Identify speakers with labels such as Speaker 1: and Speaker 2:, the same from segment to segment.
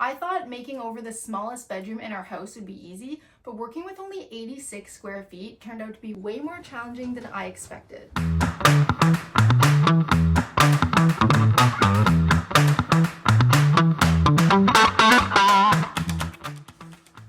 Speaker 1: I thought making over the smallest bedroom in our house would be easy, but working with only 86 square feet turned out to be way more challenging than I expected.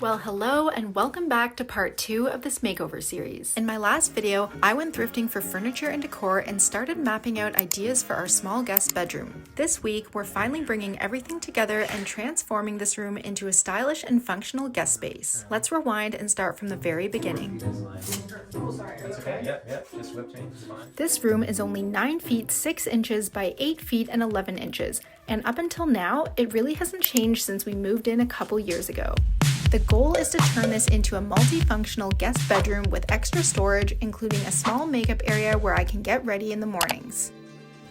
Speaker 1: Well, hello and welcome back to part 2 of this makeover series. In my last video, I went thrifting for furniture and decor and started mapping out ideas for our small guest bedroom. This week, we're finally bringing everything together and transforming this room into a stylish and functional guest space. Let's rewind and start from the very beginning.
Speaker 2: Oh, sorry. That's okay. Yep. Just whip change is fine.
Speaker 1: This room is only 9 feet 6 inches by 8 feet and 11 inches, and up until now, it really hasn't changed since we moved in a couple years ago. The goal is to turn this into a multifunctional guest bedroom with extra storage, including a small makeup area where I can get ready in the mornings.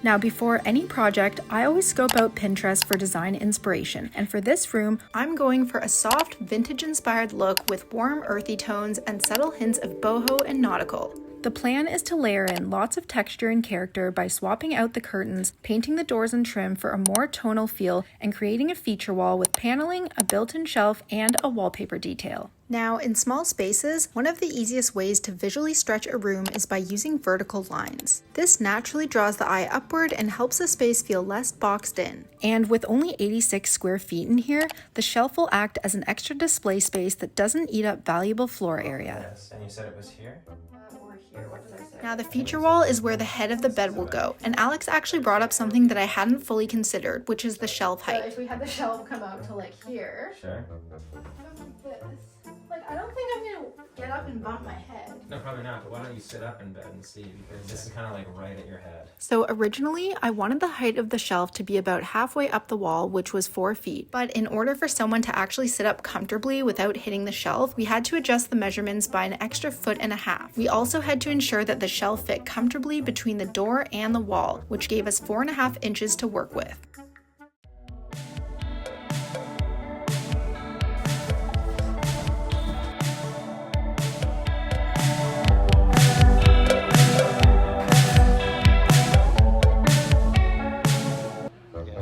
Speaker 1: Now, before any project, I always scope out Pinterest for design inspiration, and for this room, I'm going for a soft, vintage-inspired look with warm, earthy tones and subtle hints of boho and nautical. The plan is to layer in lots of texture and character by swapping out the curtains, painting the doors and trim for a more tonal feel, and creating a feature wall with paneling, a built-in shelf, and a wallpaper detail. Now, in small spaces, one of the easiest ways to visually stretch a room is by using vertical lines. This naturally draws the eye upward and helps the space feel less boxed in. And with only 86 square feet in here, the shelf will act as an extra display space that doesn't eat up valuable floor area.
Speaker 2: Yes, and you said it was here?
Speaker 1: What did I say? Now the feature wall is where the head of the bed will go, and Alex actually brought up something that I hadn't fully considered, which is the shelf height. So if we had the shelf come out to like here,
Speaker 2: Sure.
Speaker 1: I don't think I'm gonna get up and bump my head.
Speaker 2: No, probably not, but why don't you sit up in bed and see, because this is kind of like right at your head.
Speaker 1: So originally, I wanted the height of the shelf to be about halfway up the wall, which was 4 feet. But in order for someone to actually sit up comfortably without hitting the shelf, we had to adjust the measurements by an extra 1.5 feet. We also had to ensure that the shelf fit comfortably between the door and the wall, which gave us 4.5 inches to work with.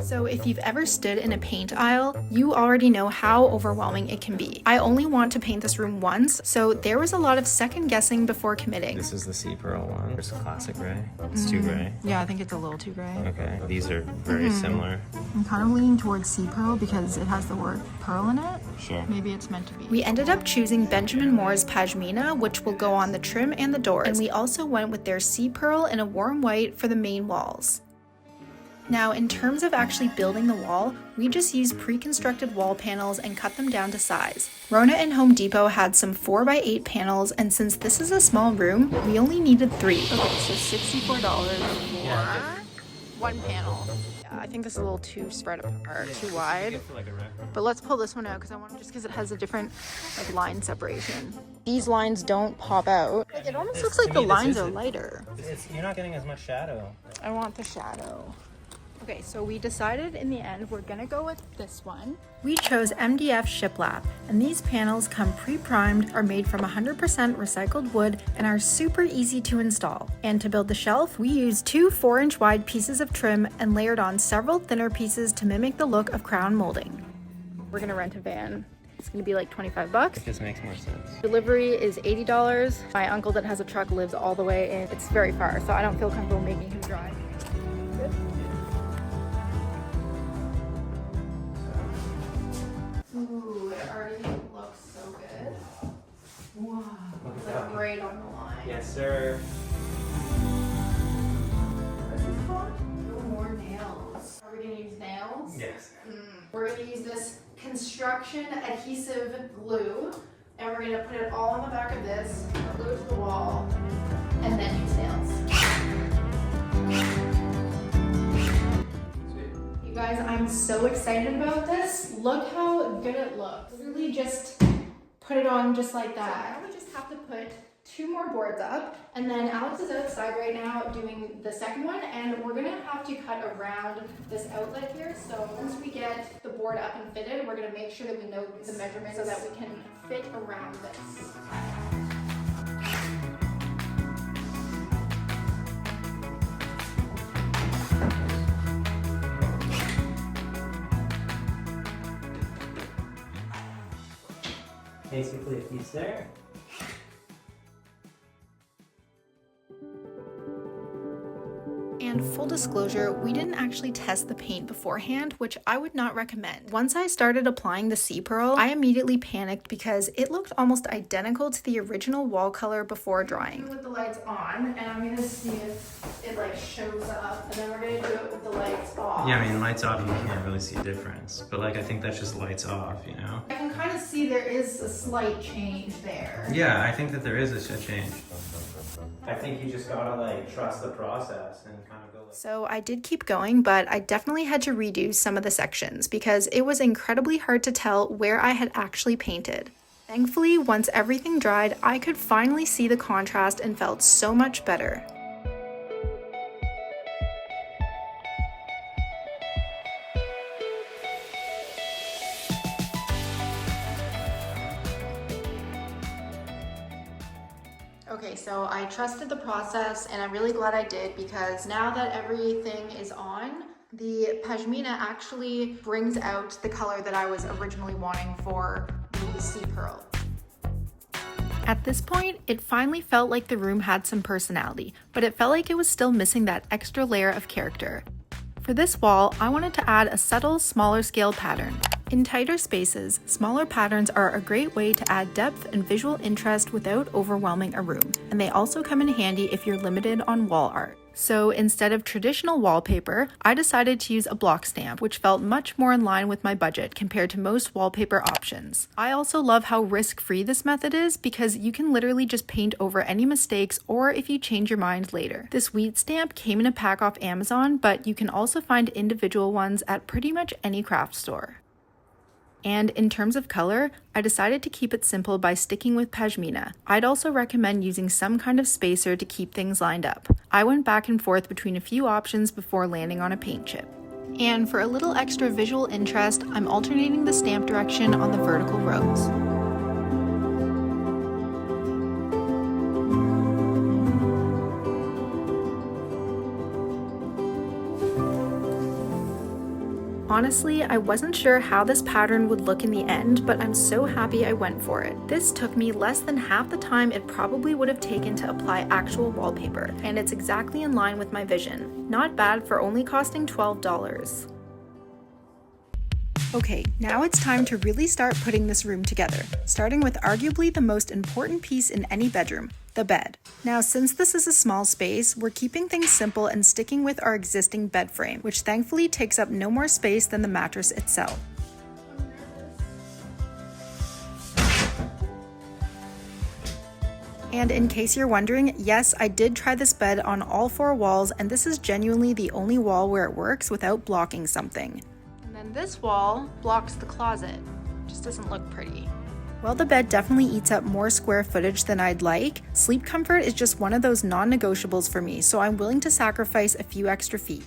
Speaker 1: So if you've ever stood in a paint aisle, you already know how overwhelming it can be. I only want to paint this room once, so there was a lot of second guessing before committing.
Speaker 2: This is the sea pearl one. There's classic gray. It's too gray.
Speaker 1: Yeah, I think it's a little too gray.
Speaker 2: Okay, these are very similar.
Speaker 1: I'm kind of leaning towards sea pearl because it has the word pearl in it.
Speaker 2: Sure.
Speaker 1: Maybe it's meant to be. We ended up choosing Benjamin Moore's Pashmina, which will go on the trim and the doors. And we also went with their sea pearl in a warm white for the main walls. Now, in terms of actually building the wall, we just used pre-constructed wall panels and cut them down to size. Rona and Home Depot had some 4x8 panels, and since this is a small room, we only needed 3. Okay, so $64 for one panel. Yeah, I think this is a little too spread apart, too wide. But let's pull this one out because I want just because it has a different line separation. These lines don't pop out. It almost looks like the lines are lighter.
Speaker 2: You're not getting as much shadow.
Speaker 1: I want the shadow. Okay, so we decided in the end we're gonna go with this one. We chose MDF shiplap, and these panels come pre-primed, are made from 100% recycled wood, and are super easy to install. And to build the shelf, we used 2 4-inch wide pieces of trim and layered on several thinner pieces to mimic the look of crown molding. We're gonna rent a van. It's gonna be like 25 bucks.
Speaker 2: It just makes more sense.
Speaker 1: Delivery is $80. My uncle that has a truck lives all the way in. It's very far, so I don't feel comfortable making him drive. Good. Ooh, it already looks so good. Wow, it's like right on the line.
Speaker 2: Yes, sir.
Speaker 1: What is this called? No more nails. Are we gonna use nails?
Speaker 2: Yes.
Speaker 1: We're gonna use this construction adhesive glue, and we're gonna put it all on the back of this, glue it to the wall, and then use nails. Guys, I'm so excited about this. Look how good it looks. Literally just put it on just like that. So now we just have to put 2 more boards up, and then Alex is outside right now doing the second one, and we're gonna have to cut around this outlet here. So once we get the board up and fitted, we're gonna make sure that we know the measurements so that we can fit around this.
Speaker 2: Basically, it keeps there.
Speaker 1: And full disclosure, we didn't actually test the paint beforehand, which I would not recommend. Once I started applying the Sea Pearl, I immediately panicked because it looked almost identical to the original wall color before drying. With the lights on, and I'm gonna see if it like shows up, and then we're gonna do it with the lights off.
Speaker 2: Yeah, I mean, lights off, you can't really see a difference. But like, I think that's just lights off, you know?
Speaker 1: I can kind of see there is a slight change there.
Speaker 2: Yeah, I think that there is a change. I think you just gotta like trust the process and kind of go like...
Speaker 1: So I did keep going, but I definitely had to redo some of the sections because it was incredibly hard to tell where I had actually painted. Thankfully, once everything dried, I could finally see the contrast and felt so much better. Okay, so I trusted the process and I'm really glad I did because now that everything is on, the pashmina actually brings out the color that I was originally wanting for the Sea Pearl. At this point, it finally felt like the room had some personality, but it felt like it was still missing that extra layer of character. For this wall, I wanted to add a subtle, smaller scale pattern. In tighter spaces, smaller patterns are a great way to add depth and visual interest without overwhelming a room, and they also come in handy if you're limited on wall art. So instead of traditional wallpaper, I decided to use a block stamp, which felt much more in line with my budget compared to most wallpaper options. I also love how risk-free this method is because you can literally just paint over any mistakes or if you change your mind later. This wheat stamp came in a pack off Amazon, but you can also find individual ones at pretty much any craft store. And in terms of color, I decided to keep it simple by sticking with pashmina. I'd also recommend using some kind of spacer to keep things lined up. I went back and forth between a few options before landing on a paint chip. And for a little extra visual interest, I'm alternating the stamp direction on the vertical rows. Honestly, I wasn't sure how this pattern would look in the end, but I'm so happy I went for it. This took me less than half the time it probably would have taken to apply actual wallpaper, and it's exactly in line with my vision. Not bad for only costing $12. Okay, now it's time to really start putting this room together, starting with arguably the most important piece in any bedroom, the bed. Now, since this is a small space, we're keeping things simple and sticking with our existing bed frame, which thankfully takes up no more space than the mattress itself. And in case you're wondering, yes, I did try this bed on all 4 walls, and this is genuinely the only wall where it works without blocking something. And then this wall blocks the closet. Just doesn't look pretty. While the bed definitely eats up more square footage than I'd like, sleep comfort is just one of those non-negotiables for me, so I'm willing to sacrifice a few extra feet.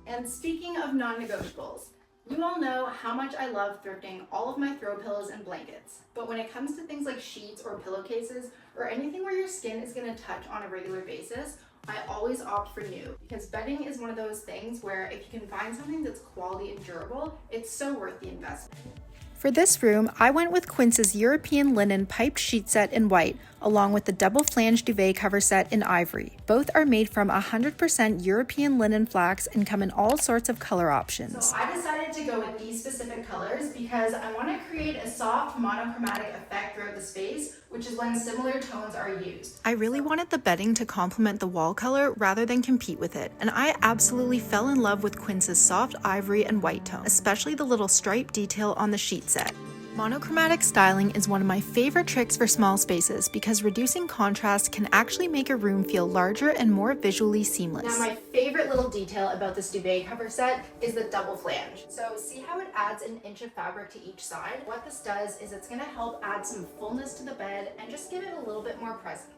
Speaker 1: And speaking of non-negotiables, you all know how much I love thrifting all of my throw pillows and blankets, but when it comes to things like sheets or pillowcases or anything where your skin is going to touch on a regular basis, I always opt for new because bedding is one of those things where if you can find something that's quality and durable, it's so worth the investment. For this room, I went with Quince's European linen piped sheet set in white, along with the double flange duvet cover set in ivory. Both are made from 100% European linen flax and come in all sorts of color options. So I decided to go with these specific colors because I want to create a soft monochromatic effect throughout the space, which is when similar tones are used. I really wanted the bedding to complement the wall color rather than compete with it, and I absolutely fell in love with Quince's soft ivory and white tone, especially the little stripe detail on the sheet set. Monochromatic styling is one of my favorite tricks for small spaces because reducing contrast can actually make a room feel larger and more visually seamless. Now, my favorite little detail about this duvet cover set is the double flange. So see how it adds an inch of fabric to each side? What this does is it's going to help add some fullness to the bed and just give it a little bit more presence.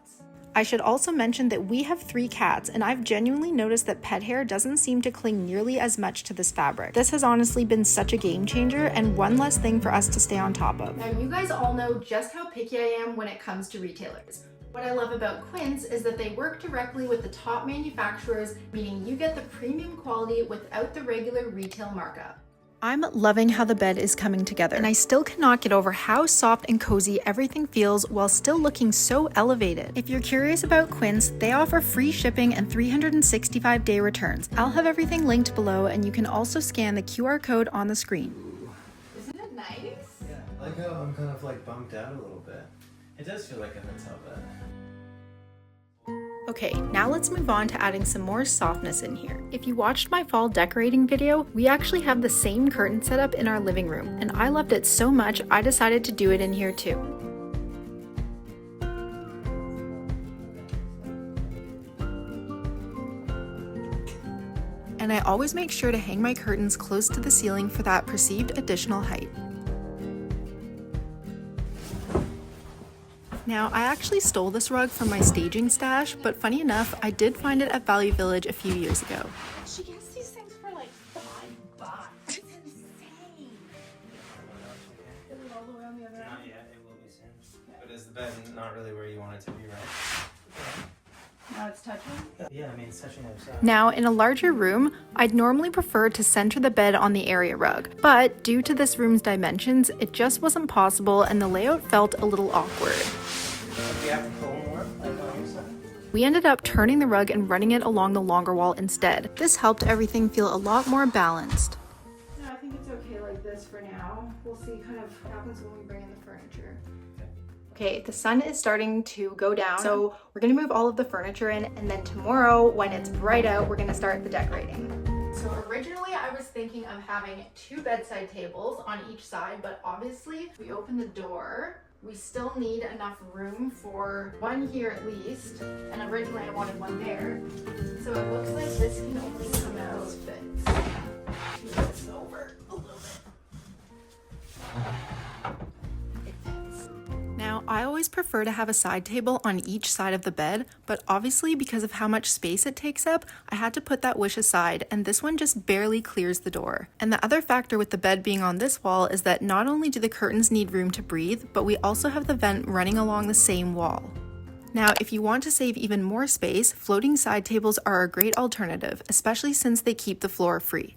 Speaker 1: I should also mention that we have 3 cats, and I've genuinely noticed that pet hair doesn't seem to cling nearly as much to this fabric. This has honestly been such a game changer and one less thing for us to stay on top of. Now, you guys all know just how picky I am when it comes to retailers. What I love about Quince is that they work directly with the top manufacturers, meaning you get the premium quality without the regular retail markup. I'm loving how the bed is coming together, and I still cannot get over how soft and cozy everything feels while still looking so elevated. If you're curious about Quince, they offer free shipping and 365-day returns. I'll have everything linked below, and you can also scan the QR code on the screen.
Speaker 2: Isn't it nice? Yeah, I like how I'm kind of like bumped out a little bit. It does feel like a hotel bed.
Speaker 1: Okay, now let's move on to adding some more softness in here. If you watched my fall decorating video, we actually have the same curtain setup in our living room, and I loved it so much I decided to do it in here too. And I always make sure to hang my curtains close to the ceiling for that perceived additional height. Now, I actually stole this rug from my staging stash, but funny enough, I did find it at Value Village a few years ago.
Speaker 3: She gets these things for like $5. It's insane.
Speaker 2: Is it all the way on the other end? Not yet, it will be soon. But is the bed not really where you want it to be, right?
Speaker 3: Now it's touching?
Speaker 2: Yeah, I mean, it's touching the other side.
Speaker 1: Now, in a larger room, I'd normally prefer to center the bed on the area rug, but due to this room's dimensions, it just wasn't possible and the layout felt a little awkward.
Speaker 2: Do you have to pull more, like on your side?
Speaker 1: We ended up turning the rug and running it along the longer wall instead. This helped everything feel a lot more balanced.
Speaker 3: No, I think it's okay like this for now. We'll see kind of what happens when we bring in the furniture.
Speaker 1: Okay, the sun is starting to go down, so we're gonna move all of the furniture in, and then tomorrow, when it's bright out, we're gonna start the decorating. So originally I was thinking of having 2 bedside tables on each side, but obviously if we open the door, we still need enough room for 1 here at least, and originally I wanted 1 there. So it looks like this can only come out fits. Move this over a little bit. It fits. Now, I always prefer to have a side table on each side of the bed, but obviously because of how much space it takes up, I had to put that wish aside, and this one just barely clears the door. And the other factor with the bed being on this wall is that not only do the curtains need room to breathe, but we also have the vent running along the same wall. Now, if you want to save even more space, floating side tables are a great alternative, especially since they keep the floor free.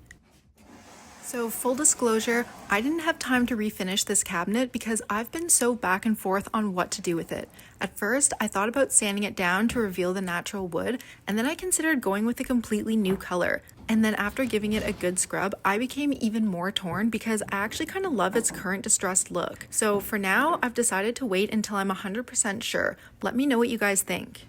Speaker 1: So full disclosure, I didn't have time to refinish this cabinet because I've been so back and forth on what to do with it. At first, I thought about sanding it down to reveal the natural wood, and then I considered going with a completely new color. And then after giving it a good scrub, I became even more torn because I actually kind of love its current distressed look. So for now, I've decided to wait until I'm 100% sure. Let me know what you guys think.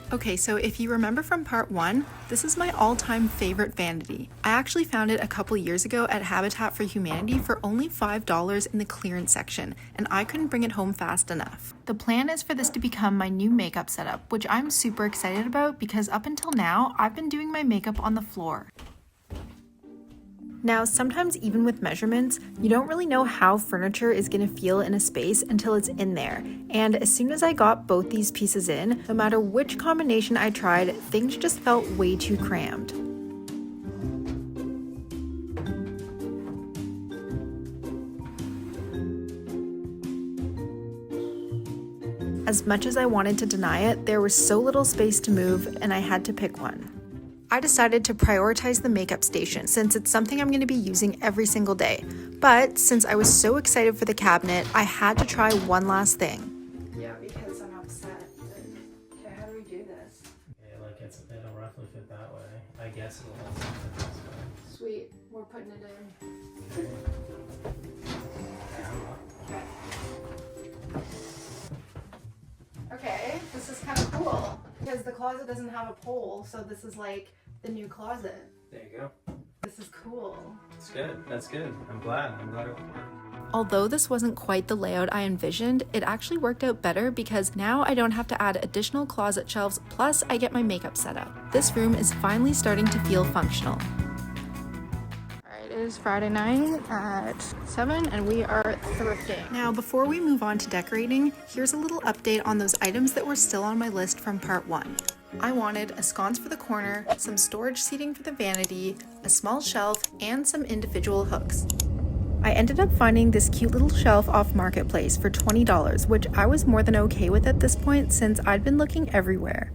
Speaker 1: Okay, so if you remember from part 1, this is my all-time favorite vanity. I actually found it a couple years ago at Habitat for Humanity for only $5 in the clearance section, and I couldn't bring it home fast enough. The plan is for this to become my new makeup setup, which I'm super excited about because up until now, I've been doing my makeup on the floor. Now, sometimes even with measurements, you don't really know how furniture is going to feel in a space until it's in there. And as soon as I got both these pieces in, no matter which combination I tried, things just felt way too crammed. As much as I wanted to deny it, there was so little space to move, and I had to pick one. I decided to prioritize the makeup station since it's something I'm going to be using every single day. But since I was so excited for the cabinet, I had to try one last thing.
Speaker 3: Yeah, because I'm upset. Okay, how do we do this?
Speaker 2: Yeah, like it'll roughly fit that way. I guess it'll also fit this way.
Speaker 3: Sweet, we're putting it in. Okay, this is kind of cool because the closet doesn't have a pole, so this is like the new closet.
Speaker 2: There you go.
Speaker 3: This is cool.
Speaker 2: It's good. That's good. I'm glad it worked.
Speaker 1: Although this wasn't quite the layout I envisioned, it actually worked out better because now I don't have to add additional closet shelves, plus I get my makeup set up. This room is finally starting to feel functional. Alright, it is Friday night at 7 and we are thrifting. Now, before we move on to decorating, here's a little update on those items that were still on my list from part 1. I wanted a sconce for the corner, some storage seating for the vanity, a small shelf, and some individual hooks. I ended up finding this cute little shelf off Marketplace for $20, which I was more than okay with at this point since I'd been looking everywhere.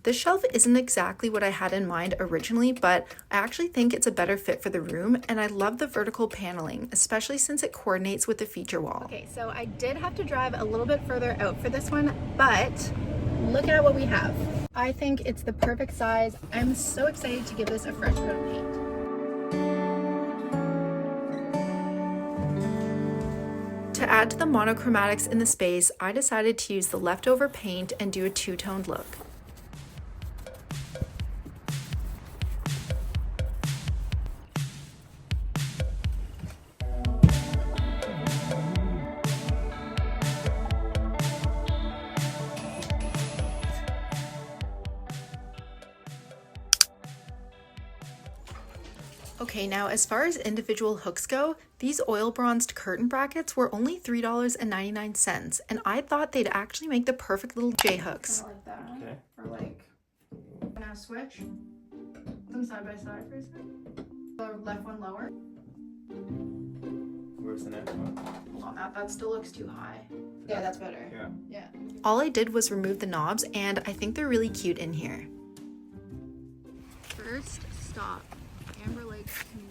Speaker 1: This shelf isn't exactly what I had in mind originally, but I actually think it's a better fit for the room, and I love the vertical paneling, especially since it coordinates with the feature wall. Okay, so I did have to drive a little bit further out for this one, but look at what we have. I think it's the perfect size. I'm so excited to give this a fresh coat of paint. To add to the monochromatics in the space, I decided to use the leftover paint and do a two-toned look. Okay, now as far as individual hooks go, these oil bronzed curtain brackets were only $3.99, and I thought they'd actually make the perfect little J-hooks.
Speaker 3: Kind of like that.
Speaker 2: Okay.
Speaker 3: Or like, now switch them side by side for a second. The left one lower.
Speaker 2: Where's the next one?
Speaker 3: Hold on, that still looks too high. Yeah, that's better. Yeah.
Speaker 1: All I did was remove the knobs, and I think they're really cute in here.
Speaker 3: First stop.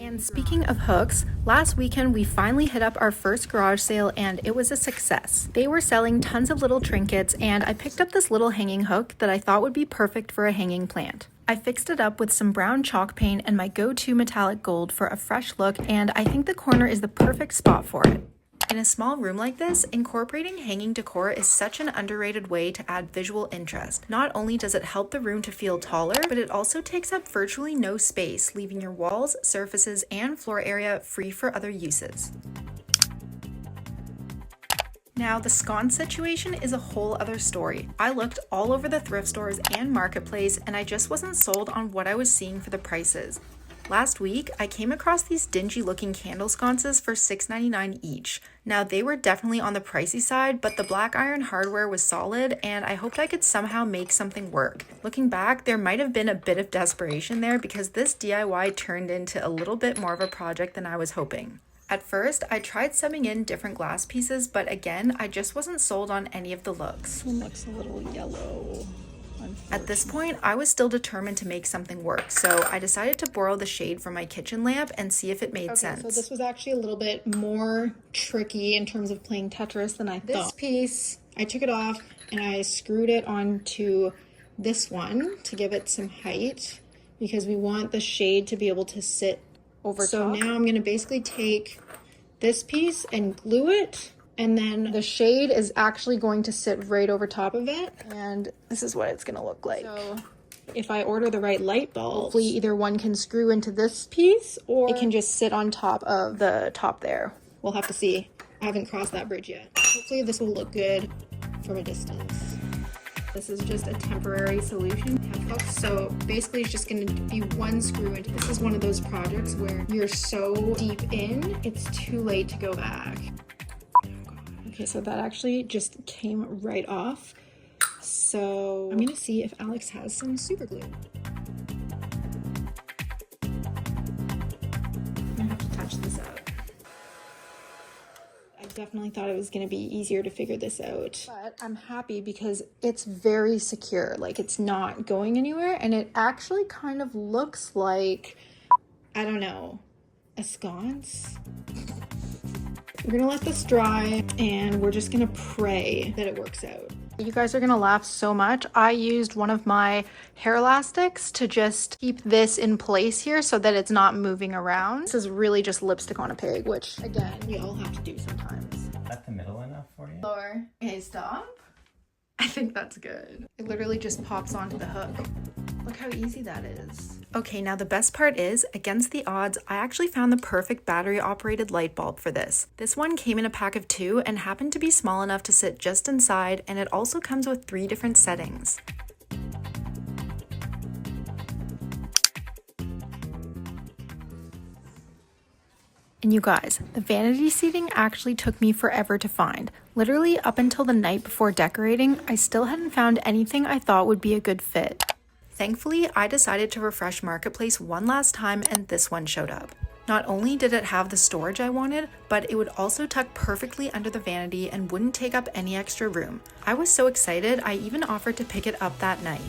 Speaker 1: And speaking of hooks, last weekend we finally hit up our first garage sale and it was a success. They were selling tons of little trinkets and I picked up this little hanging hook that I thought would be perfect for a hanging plant. I fixed it up with some brown chalk paint and my go-to metallic gold for a fresh look, and I think the corner is the perfect spot for it. In a small room like this, incorporating hanging decor is such an underrated way to add visual interest. Not only does it help the room to feel taller, but it also takes up virtually no space, leaving your walls, surfaces, and floor area free for other uses. Now, the sconce situation is a whole other story. I looked all over the thrift stores and marketplace, and I just wasn't sold on what I was seeing for the prices. Last week, I came across these dingy looking candle sconces for $6.99 each. Now, they were definitely on the pricey side, but the black iron hardware was solid and I hoped I could somehow make something work. Looking back, there might have been a bit of desperation there because this DIY turned into a little bit more of a project than I was hoping. At first, I tried subbing in different glass pieces, but again, I just wasn't sold on any of the looks.
Speaker 3: This one looks a little yellow.
Speaker 1: At this point, I was still determined to make something work, so I decided to borrow the shade from my kitchen lamp and see if it made sense.
Speaker 3: So this was actually a little bit more tricky in terms of playing Tetris than I thought. This piece, I took it off and I screwed it onto this one to give it some height because we want the shade to be able to sit over top. So now I'm going to basically take this piece and glue it. And then the shade is actually going to sit right over top of it. And this is what it's going to look like. So if I order the right light bulb, hopefully either one can screw into this piece or it can just sit on top of the top there. We'll have to see. I haven't crossed that bridge yet. Hopefully this will look good from a distance. This is just a temporary solution. So basically it's just going to be one screw into. This is one of those projects where you're so deep in, it's too late to go back. Okay, so that actually just came right off. So I'm gonna see if Alex has some super glue. I'm gonna have to touch this out. I definitely thought it was gonna be easier to figure this out, but I'm happy because it's very secure. Like, it's not going anywhere, and it actually kind of looks like, I don't know, a sconce. We're gonna let this dry and we're just gonna pray that it works out. You guys are gonna laugh so much. I used one of my hair elastics to just keep this in place here so that it's not moving around. This is really just lipstick on a pig, which again, we all have to do sometimes.
Speaker 2: Is that the middle enough for you?
Speaker 3: Lower. Okay, stop.
Speaker 1: I think that's good. It literally just pops onto the hook. Look how easy that is. Okay, now the best part is, against the odds, I actually found the perfect battery-operated light bulb for this. This one came in a pack of 2 and happened to be small enough to sit just inside, and it also comes with 3 different settings. And you guys, the vanity seating actually took me forever to find. Literally up until the night before decorating, I still hadn't found anything I thought would be a good fit. Thankfully, I decided to refresh Marketplace one last time and this one showed up. Not only did it have the storage I wanted, but it would also tuck perfectly under the vanity and wouldn't take up any extra room. I was so excited, I even offered to pick it up that night.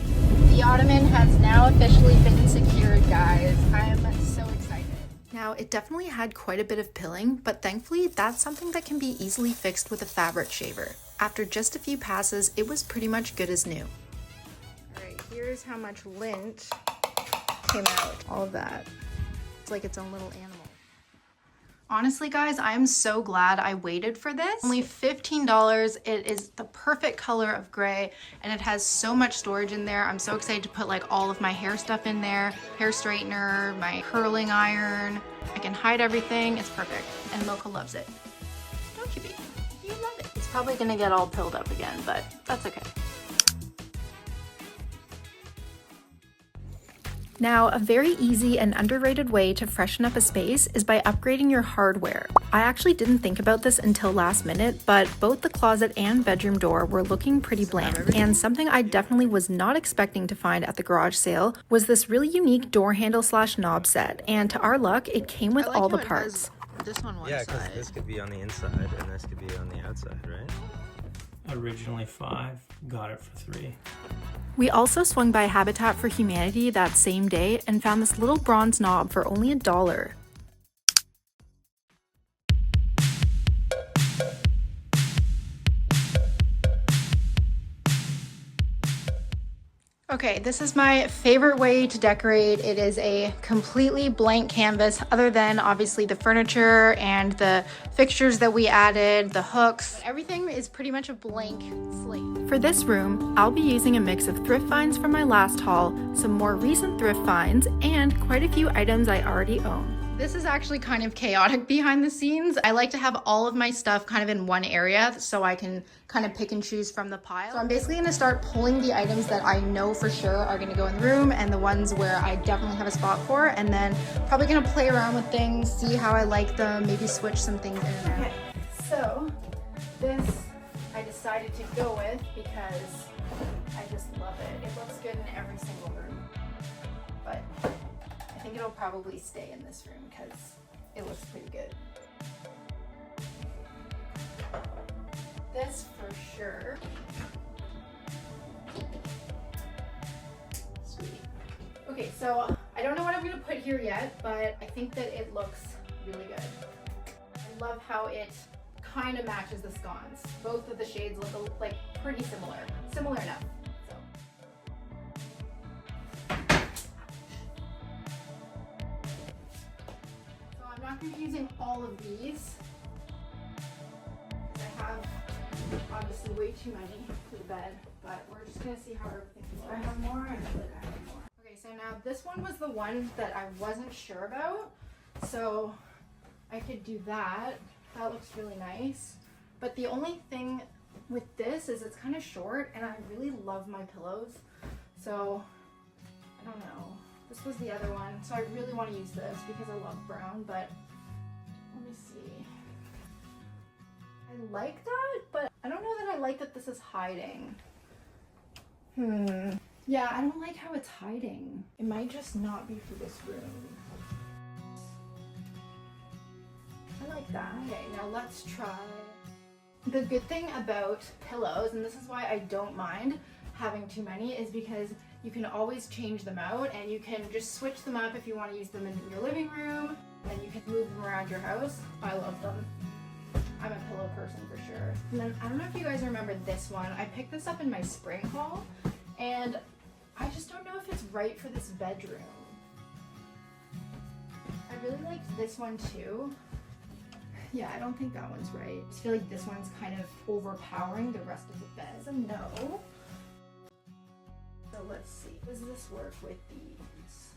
Speaker 3: The ottoman has now officially been secured, guys. I am so excited.
Speaker 1: Now, it definitely had quite a bit of pilling, but thankfully that's something that can be easily fixed with a fabric shaver. After just a few passes, it was pretty much good as new.
Speaker 3: Alright, here's how much lint came out. All of that. It's like its own little animal.
Speaker 1: Honestly, guys, I am so glad I waited for this. Only $15. It is the perfect color of gray, and it has so much storage in there. I'm so excited to put like all of my hair stuff in there. Hair straightener, my curling iron. I can hide everything. It's perfect. And Mocha loves it. Don't you, baby? You love it. It's probably gonna get all pilled up again, but that's okay. Now, a very easy and underrated way to freshen up a space is by upgrading your hardware. I actually didn't think about this until last minute, but both the closet and bedroom door were looking pretty bland. And something I definitely was not expecting to find at the garage sale was this really unique door handle / knob set. And to our luck, it came with all the parts.
Speaker 3: This on one
Speaker 2: Yeah,
Speaker 3: side.
Speaker 2: because this could be on the inside and this could be on the outside, right?
Speaker 4: Originally 5, got it for 3.
Speaker 1: We also swung by Habitat for Humanity that same day and found this little bronze knob for only $1. Okay, this is my favorite way to decorate. It is a completely blank canvas, other than obviously the furniture and the fixtures that we added, the hooks. Everything is pretty much a blank slate. For this room, I'll be using a mix of thrift finds from my last haul, some more recent thrift finds, and quite a few items I already own. This is actually kind of chaotic behind the scenes. I like to have all of my stuff kind of in one area so I can kind of pick and choose from the pile. So I'm basically gonna start pulling the items that I know for sure are gonna go in the room and the ones where I definitely have a spot for, and then probably gonna play around with things, see how I like them, maybe switch some things in and out. Okay, so this I decided to go with because I just love it. It looks good in every single room, but I think it'll probably stay in this room because it looks pretty good. This for sure. Sweet. Okay, so I don't know what I'm gonna put here yet, but I think that it looks really good. I love how it kind of matches the sconce. Both of the shades look like pretty similar. Similar enough. I'm not going to be using all of these. I have obviously way too many for the bed, but we're just going to see how everything looks. I have more, I feel like I have more. Okay, so now this one was the one that I wasn't sure about, so I could do that. That looks really nice. But the only thing with this is it's kind of short, and I really love my pillows, so I don't know. This was the other one, so I really want to use this because I love brown, but let me see. I like that, but I don't know that I like that this is hiding. Yeah, I don't like how it's hiding. It might just not be for this room. I like that. Okay, now let's try. The good thing about pillows, and this is why I don't mind having too many, is because you can always change them out and you can just switch them up if you want to use them in your living room, and you can move them around your house. I love them. I'm a pillow person for sure. And then I don't know if you guys remember this one. I picked this up in my spring haul and I just don't know if it's right for this bedroom. I really liked this one too. Yeah, I don't think that one's right. I just feel like this one's kind of overpowering the rest of the bed. It's a no. So let's see, does this work with these?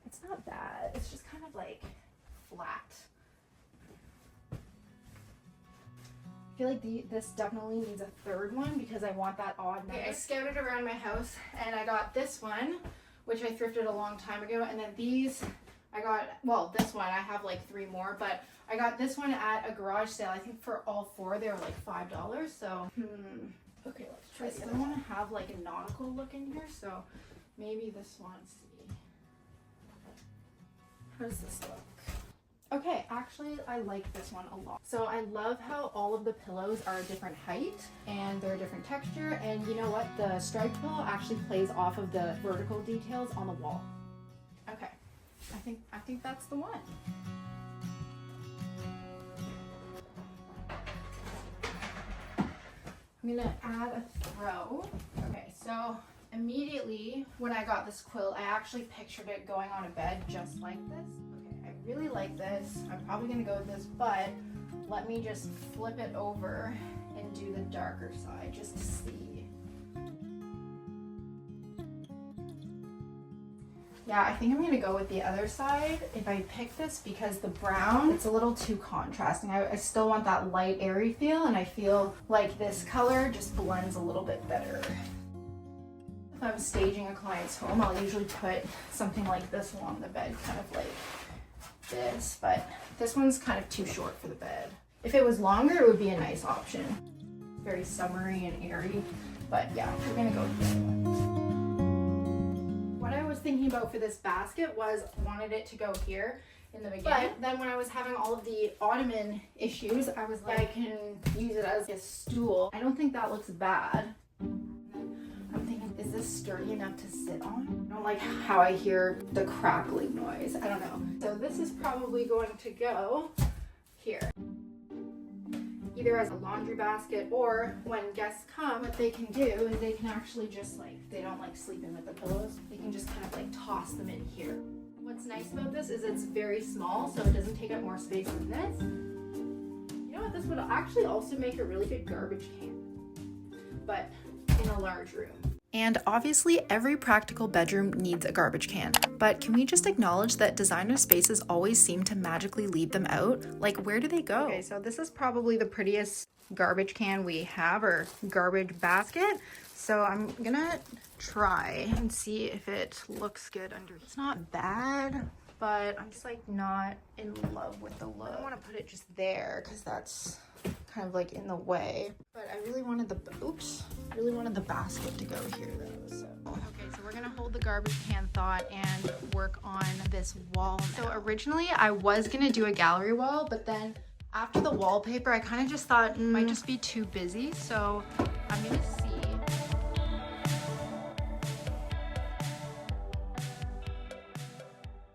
Speaker 1: It's not bad, it's just kind of like flat. I feel like this definitely needs a third one because I want that odd number. Okay, I scouted around my house and I got this one, which I thrifted a long time ago, and then these, I got, well, this one, I have like 3 more, but I got this one at a garage sale. I think for all 4, they were like $5, so, okay, let's try this. I want to have like a nautical look in here, so maybe this one, let's see. How does this look? Okay, actually I like this one a lot. So I love how all of the pillows are a different height and they're a different texture, and you know what? The striped pillow actually plays off of the vertical details on the wall. Okay, I think that's the one. I'm gonna add a throw. Okay, so immediately when I got this quilt, I actually pictured it going on a bed just like this. Okay, I really like this. I'm probably gonna go with this, but let me just flip it over and do the darker side just to see. Yeah, I think I'm gonna go with the other side if I pick this, because the brown, it's a little too contrasting. I still want that light airy feel, and I feel like this color just blends a little bit better. If I'm staging a client's home, I'll usually put something like this along the bed, kind of like this, but this one's kind of too short for the bed. If it was longer, it would be a nice option. Very summery and airy, but yeah, we're gonna go with this one. What I was thinking about for this basket was wanted it to go here in the beginning, but then when I was having all of the ottoman issues, I was like, I can use it as a stool. I don't think that looks bad. I'm thinking, is this sturdy enough to sit on? I don't like how I hear the crackling noise. I don't know. So this is probably going to go here. Either as a laundry basket, or when guests come, what they can do is they can actually just like, they don't like sleeping with the pillows, they can just kind of like toss them in here. What's nice about this is it's very small, so it doesn't take up more space than this. You know what, this would actually also make a really good garbage can, but in a large room. And obviously every practical bedroom needs a garbage can, but can we just acknowledge that designer spaces always seem to magically leave them out? Like, where do they go? Okay, so this is probably the prettiest garbage can we have, or garbage basket. So I'm gonna try and see if it looks good under. It's not bad, but I'm just like not in love with the look. I don't want to put it just there because that's kind of like in the way, but I really wanted the basket to go here though. So okay, so we're gonna hold the garbage can thought and work on this wall now. So originally I was gonna do a gallery wall, but then after the wallpaper I kind of just thought might just be too busy, so I'm gonna see.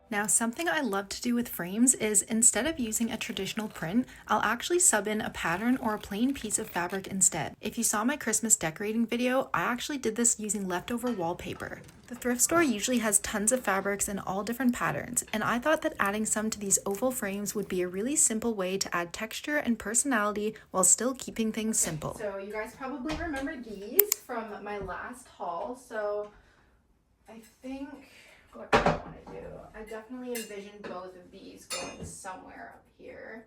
Speaker 1: Now, something I love to do with frames is, instead of using a traditional print, I'll actually sub in a pattern or a plain piece of fabric instead. If you saw my Christmas decorating video, I actually did this using leftover wallpaper. The thrift store usually has tons of fabrics in all different patterns, and I thought that adding some to these oval frames would be a really simple way to add texture and personality while still keeping things simple. So you guys probably remember these from my last haul, so I think what do I want to do? I definitely envision both of these going somewhere up here.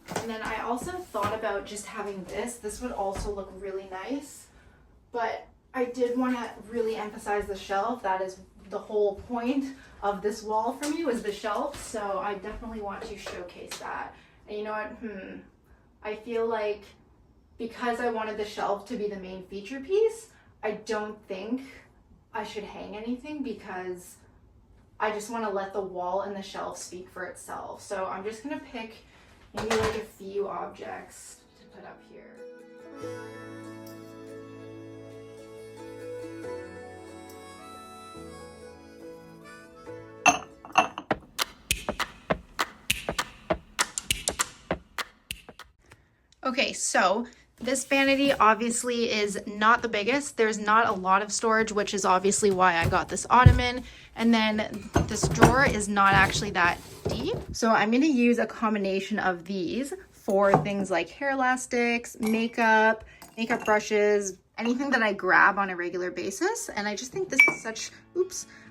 Speaker 1: And then I also thought about just having this. This would also look really nice, but I did want to really emphasize the shelf. That is the whole point of this wall for me, was the shelf, so I definitely want to showcase that. And you know what, I feel like because I wanted the shelf to be the main feature piece, I don't think I should hang anything, because I just want to let the wall and the shelf speak for itself. So I'm just gonna pick maybe like a few objects to put up here. Okay, so this vanity obviously is not the biggest. There's not a lot of storage, which is obviously why I got this ottoman. And then this drawer is not actually that deep. So I'm gonna use a combination of these for things like hair elastics, makeup brushes, anything that I grab on a regular basis. And I just think this is such,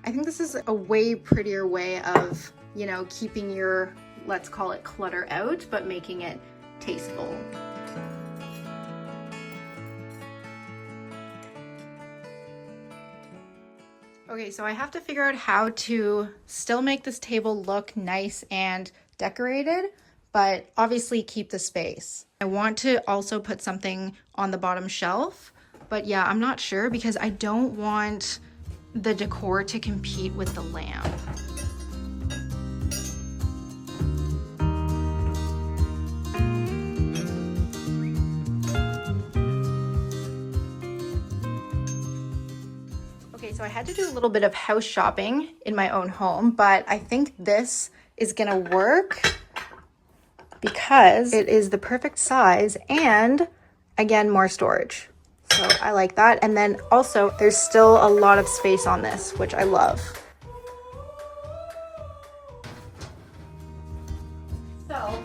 Speaker 1: I think this is a way prettier way of, you know, keeping your, let's call it clutter out, but making it tasteful. Okay, so I have to figure out how to still make this table look nice and decorated, but obviously keep the space. I want to also put something on the bottom shelf, but yeah, I'm not sure because I don't want the decor to compete with the lamp. Okay, so I had to do a little bit of house shopping in my own home, but I think this is gonna work because it is the perfect size and again, more storage. So I like that. And then also there's still a lot of space on this, which I love. So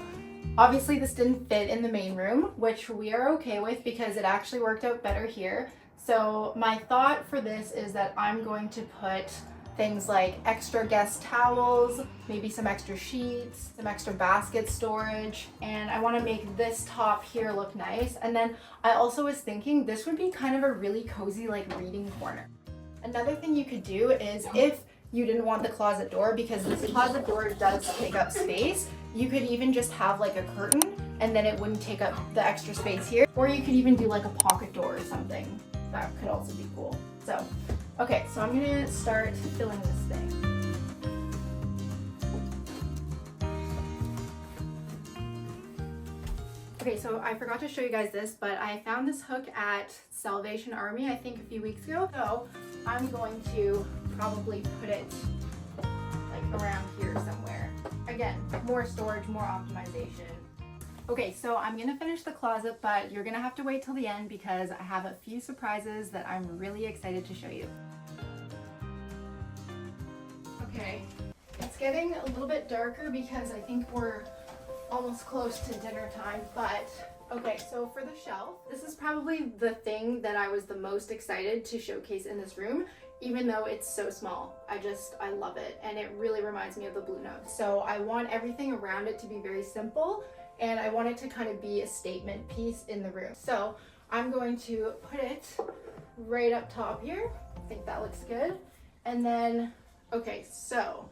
Speaker 1: obviously this didn't fit in the main room, which we are okay with because it actually worked out better here. So my thought for this is that I'm going to put things like extra guest towels, maybe some extra sheets, some extra basket storage, and I want to make this top here look nice. And then I also was thinking this would be kind of a really cozy like reading corner. Another thing you could do is if you didn't want the closet door, because this closet door does take up space, you could even just have like a curtain and then it wouldn't take up the extra space here. Or you could even do like a pocket door or something. That could also be cool. So, okay, so I'm gonna start filling this thing. Okay, so I forgot to show you guys this, but I found this hook at Salvation Army, I think a few weeks ago. So I'm going to probably put it like around here somewhere. Again, more storage, more optimization. Okay, so I'm gonna finish the closet, but you're gonna have to wait till the end because I have a few surprises that I'm really excited to show you. Okay, it's getting a little bit darker because I think we're almost close to dinner time, but okay, so for the shelf, this is probably the thing that I was the most excited to showcase in this room, even though it's so small. I love it, and it really reminds me of the Blue Note. So I want everything around it to be very simple, and I want it to kind of be a statement piece in the room. So I'm going to put it right up top here. I think that looks good. And then, okay, so,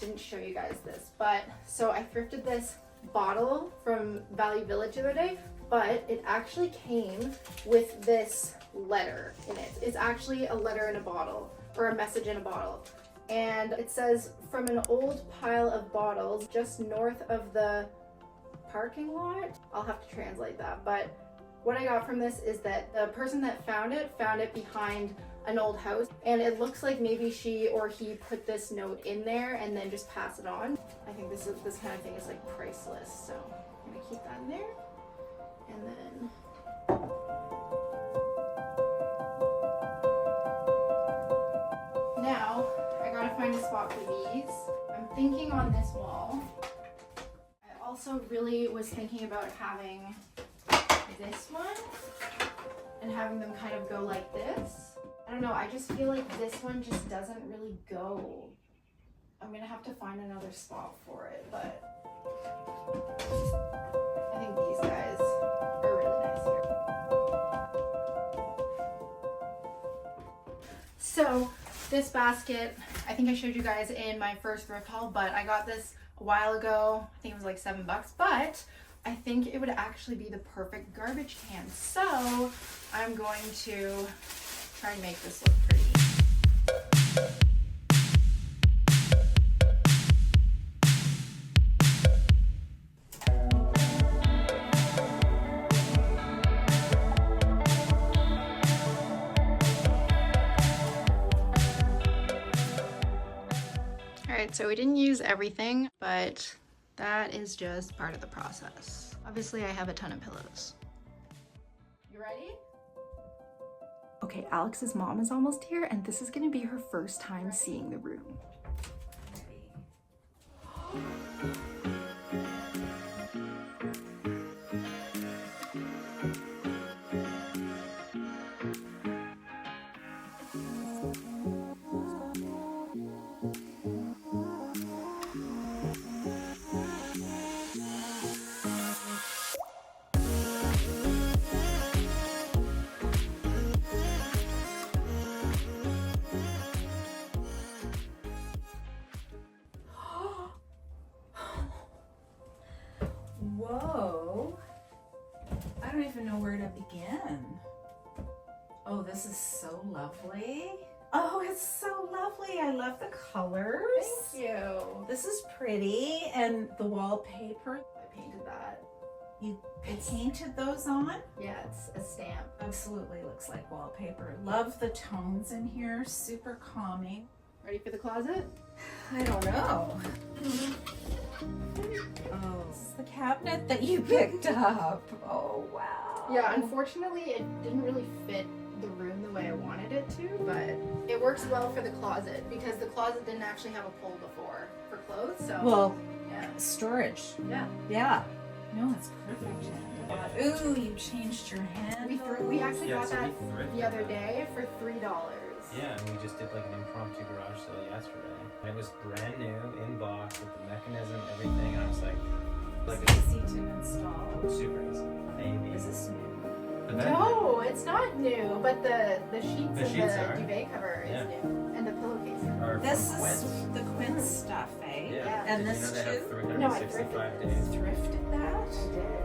Speaker 1: didn't show you guys this, but so I thrifted this bottle from Value Village the other day, but it actually came with this letter in it. It's actually a letter in a bottle, or a message in a bottle. And it says, from an old pile of bottles just north of the parking lot. I'll have to translate that, but what I got from this is that the person that found it behind an old house, and it looks like maybe she or he put this note in there and then just pass it on. I think this kind of thing is like priceless, so I'm gonna keep that in there. And then now I gotta find a spot for these. I'm thinking on this wall. I also really was thinking about having this one and having them kind of go like this. I don't know, I just feel like this one just doesn't really go. I'm gonna have to find another spot for it, but I think these guys are really nice here. So this basket, I think I showed you guys in my first thrift haul, but I got this a while ago. I think it was like $7, but I think it would actually be the perfect garbage can. So I'm going to try and make this look pretty. Alright, so we didn't use everything, but that is just part of the process. Obviously, I have a ton of pillows. You ready? Okay, Alex's mom is almost here, and this is gonna be her first time seeing the room.
Speaker 5: I don't even know where to begin. Oh, this is so lovely. Oh, it's so lovely. I love the colors.
Speaker 3: Thank you.
Speaker 5: This is pretty. And the wallpaper.
Speaker 3: I painted that.
Speaker 5: You painted those on?
Speaker 3: Yeah, it's a stamp.
Speaker 5: Absolutely looks like wallpaper. Love the tones in here. Super calming.
Speaker 3: Ready for the closet?
Speaker 5: I don't know. Oh, this is the cabinet that you picked up. Oh, wow.
Speaker 3: Yeah, unfortunately it didn't really fit the room the way I wanted it to, but it works well for the closet because the closet didn't actually have a pull before for clothes, so
Speaker 5: Well,
Speaker 3: yeah.
Speaker 5: storage.
Speaker 3: Yeah.
Speaker 5: Yeah. No, that's perfect. Ooh, you changed your hand.
Speaker 3: We actually
Speaker 2: Yeah,
Speaker 3: got
Speaker 2: so
Speaker 3: that
Speaker 2: we thrifted
Speaker 3: the other
Speaker 2: that.
Speaker 3: day for $3.
Speaker 2: Yeah, and we just did like an impromptu garage sale yesterday. And it was brand new, in box, with the mechanism, everything. And I was like
Speaker 5: It's easy to install.
Speaker 2: super easy. Baby.
Speaker 5: Is this new?
Speaker 2: But then-
Speaker 3: No, it's not new, but the sheets
Speaker 2: The
Speaker 3: and
Speaker 2: sheets
Speaker 3: the
Speaker 2: are.
Speaker 3: duvet cover
Speaker 2: Yeah.
Speaker 3: is new, and the pillowcase.
Speaker 2: Are
Speaker 5: This
Speaker 2: from
Speaker 5: is
Speaker 2: Quince.
Speaker 5: the Quince stuff, eh?
Speaker 2: Yeah.
Speaker 5: And
Speaker 2: Did
Speaker 5: this
Speaker 2: you know they have
Speaker 5: too?
Speaker 3: No, I
Speaker 2: 365
Speaker 3: thrifted
Speaker 2: days?
Speaker 5: Thrifted that?
Speaker 3: I did.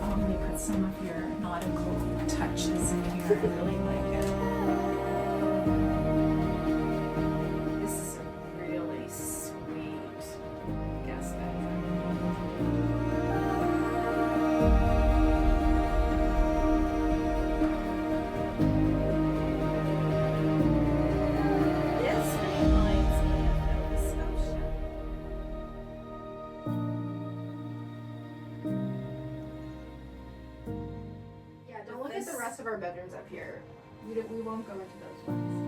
Speaker 5: Oh, you put some of your nautical touches in here. I really like it. This is a really sweet guest bedroom. This reminds me of Nova Scotia.
Speaker 3: Yeah, don't look at the rest of our bedrooms up here. We won't go into those ones.